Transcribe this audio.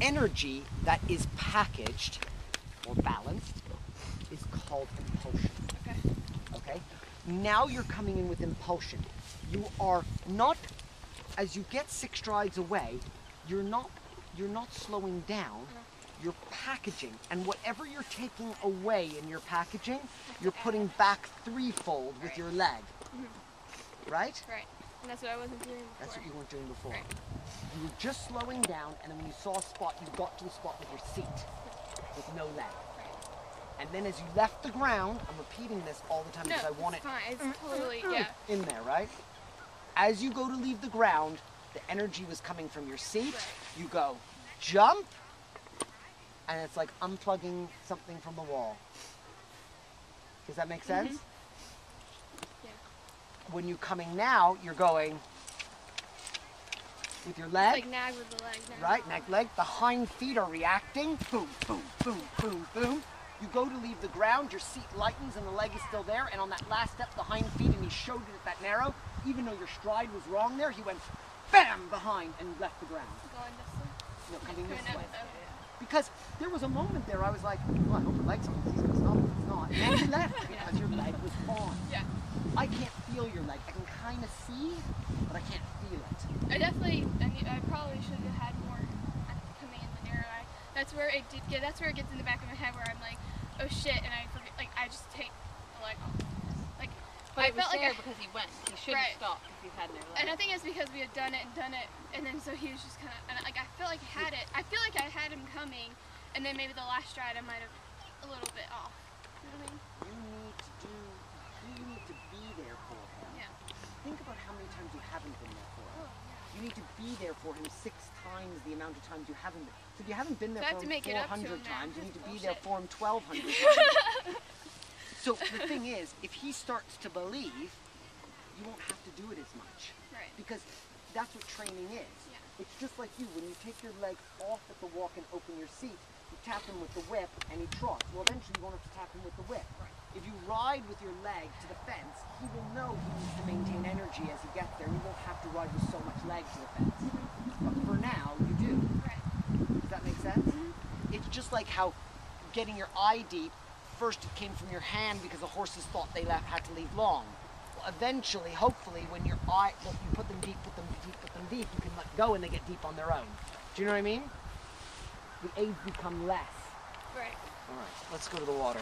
energy that is packaged or balanced is called impulsion. Okay. Okay? Now you're coming in with impulsion. You are not, as you get 6 strides away, you're not slowing down. You're packaging, and whatever you're taking away in your packaging, you're putting back threefold with your leg. Right? Right. And that's what I wasn't doing before. That's what you weren't doing before. Right. You were just slowing down, and then when you saw a spot, you got to the spot with your seat, with no leg. Right. And then as you left the ground, I'm repeating this all the time because I want it fine. It's totally, yeah. in there, right? As you go to leave the ground, the energy was coming from your seat. Right. You go, jump, and it's like unplugging something from the wall. Does that make sense? Yeah. When you're coming now, you're going with your leg. It's like nag with the leg now. Right, neck, leg. The hind feet are reacting. Boom, boom, boom, boom, boom. You go to leave the ground, your seat lightens and the leg is still there. And on that last step, the hind feet, and he showed it at that narrow, even though your stride was wrong there, he went bam behind and left the ground. Going this way? No, coming this way. Okay. Because there was a moment there I was like, well, I hope the leg's on. He's going to stop it. It's not. And then he left because your leg was on. Yeah. I can't feel your leg. I can kind of see, but I can't feel it. I probably should have had more coming in the narrow eye. That's where it did get. That's where it gets in the back of my head where I'm like, oh shit, and I forget. Like I just take the leg off. Like, but I it was felt like there because he went. He should have stopped if he had no leg. And I think it's because we had done it, and then so he was just kind of. And like I felt like I had it. I feel like I had him coming, and then maybe the last stride I might have a little bit off. You know what I mean? You need to be there for him. Yeah. Think about how many times you haven't been there for him. Oh, yeah. You need to be there for him 6 times the amount of times you haven't been. So if you haven't been there So I have for to him make it up to 400 him now. times, you need to be Bullshit. there for him 1,200 times. So the thing is, if he starts to believe, you won't have to do it as much. Right. Because that's what training is. Yeah. It's just like you, when you take your leg off at the walk and open your seat, you tap him with the whip and he trots. Well, eventually you won't have to tap him with the whip. Right. If you ride with your leg to the fence, he will know he needs to maintain energy as he gets there. You won't have to ride with so much leg to the fence. But for now, you do. Right. Does that make sense? It's just like how getting your eye deep, first it came from your hand because the horses thought they had to leave long. Well, eventually, hopefully, when your eye, well, you put them deep, you can let go and they get deep on their own. Do you know what I mean? The aids become less. Right. All right, let's go to the water.